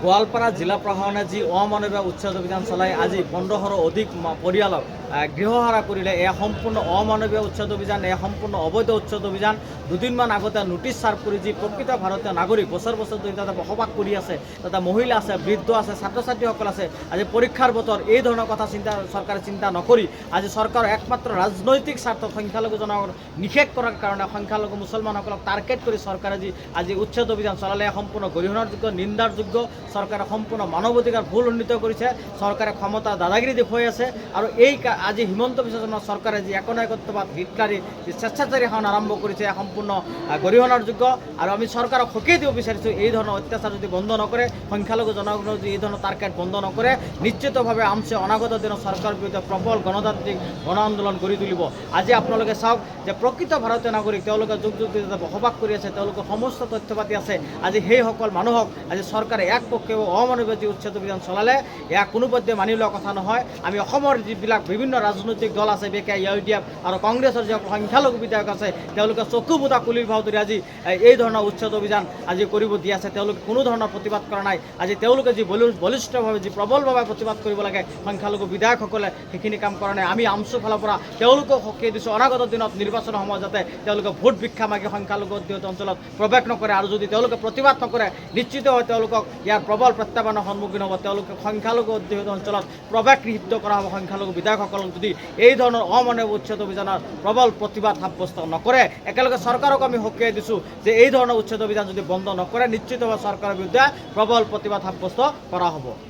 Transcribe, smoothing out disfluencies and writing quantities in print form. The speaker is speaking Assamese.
গোৱালপাৰা জিলা প্ৰশাসনে যি অমানৱীয় উচ্ছেদ অভিযান চলাই আজি ১৫০০ৰো অধিক পৰিয়ালক গৃহহাৰা কৰিলে। এয়া সম্পূৰ্ণ অমানৱীয় উচ্ছেদ অভিযান, এয়া সম্পূৰ্ণ অবৈধ উচ্ছেদ অভিযান। দুদিনমান আগতে নোটিছ ছাৰ্ভ কৰি যি প্ৰকৃত ভাৰতীয় নাগৰিক বছৰ বছৰ ধৰি তাতে বসবাস কৰি আছে, তাতে মহিলা আছে, বৃদ্ধ আছে, ছাত্ৰ ছাত্ৰীসকল আছে। আজি পৰীক্ষাৰ বতৰ, এই ধৰণৰ কথা চৰকাৰে চিন্তা নকৰি আজি চৰকাৰৰ একমাত্ৰ ৰাজনৈতিক স্বাৰ্থত সংখ্যালঘু জনগণক নিষেধ কৰাৰ কাৰণে সংখ্যালঘু মুছলমানসকলক টাৰ্গেট কৰি চৰকাৰে আজি উচ্ছেদ অভিযান চলালে সম্পূৰ্ণ গৰিহণাৰযোগ্য, নিন্দাৰযোগ্য। চৰকাৰে সম্পূৰ্ণ মানৱ অধিকাৰ ভুল উন্নীত কৰিছে। চৰকাৰে ক্ষমতা দাদাগিৰি দেখুৱাই আছে। আৰু এই আজি হিমন্ত বিশ্ব শৰ্মাৰ চৰকাৰে যি একনায়কত্ববাদ হিটলাৰী যি স্বেচ্ছাচাৰী শাসন আৰম্ভ কৰিছে, সম্পূৰ্ণ গৰিহণাৰযোগ্য। আৰু আমি চৰকাৰক সকীয়াই দিব বিচাৰিছোঁ, এই ধৰণৰ অত্যাচাৰ যদি বন্ধ নকৰে, সংখ্যালঘু জনগণৰ যদি এই ধৰণৰ টাৰ্গেট বন্ধ নকৰে, নিশ্চিতভাৱে আমছে অনাগত দিনত চৰকাৰৰ বিৰুদ্ধে প্ৰবল গণতান্ত্ৰিক গণ আন্দোলন গঢ়ি তুলিব। আজি আপোনালোকে চাওক যে প্ৰকৃত ভাৰতীয় নাগৰিক, তেওঁলোকে যুগ যুগ ধৰি বসবাস কৰি আছে, তেওঁলোকৰ সমস্ত তথ্য পাতি আছে। আজি সেইসকল মানুহক আজি চৰকাৰে একপক্ষীয় অমানৱীয় যি উচ্ছেদ অভিযান চলালে, এয়া কোনোপধ্যে মানি লোৱা কথা নহয়। আমি অসমৰ যিবিলাক বিভিন্ন ৰাজনৈতিক দল আছে, বেকে UDF আৰু কংগ্ৰেছৰ যিসকল সংখ্যালঘু বিধায়ক আছে, তেওঁলোকে চকু বুটা কুলিৰ ভাও ধৰি আজি এই ধৰণৰ উচ্ছেদ অভিযান আজি কৰিব দি আছে। তেওঁলোকে কোনো ধৰণৰ প্ৰতিবাদ কৰা নাই। আজি তেওঁলোকে যি বলিষ্ঠভাৱে, যি প্ৰবলভাৱে প্ৰতিবাদ কৰিব লাগে সংখ্যালঘু বিধায়কসকলে সেইখিনি কাম কৰা নাই। আমি আমচুৰ ফালৰ পৰা তেওঁলোকক সকীয়াই দিছোঁ, অনাগত দিনত নিৰ্বাচনৰ সময়ত যাতে তেওঁলোকে ভোট ভিক্ষা মাগি সংখ্যালঘু অধ্যুষিত অঞ্চলত প্ৰৱেশ নকৰে। আৰু যদি তেওঁলোকে প্ৰতিবাদ নকৰে, নিশ্চিতভাৱে তেওঁলোকক ইয়াৰ প্ৰবল প্ৰত্যাহ্বানৰ সন্মুখীন হ'ব। তেওঁলোকে সংখ্যালঘু অধ্যুষিত অঞ্চলত প্ৰৱেশ নিষিদ্ধ কৰা হ'ব। সংখ্যালঘু বিধায়কসকলক যদি এই ধৰণৰ অমানৱীয় উচ্ছেদ অভিযানৰ প্ৰবল প্ৰতিবাদ সাব্যস্ত নকৰে, একেলগে চৰকাৰক আমি সকীয়াই দিছোঁ যে এই ধৰণৰ উচ্ছেদ অভিযান যদি বন্ধ নকৰে, নিশ্চিতভাৱে চৰকাৰৰ বিৰুদ্ধে প্ৰবল প্ৰতিবাদ সাব্যস্ত কৰা হ'ব।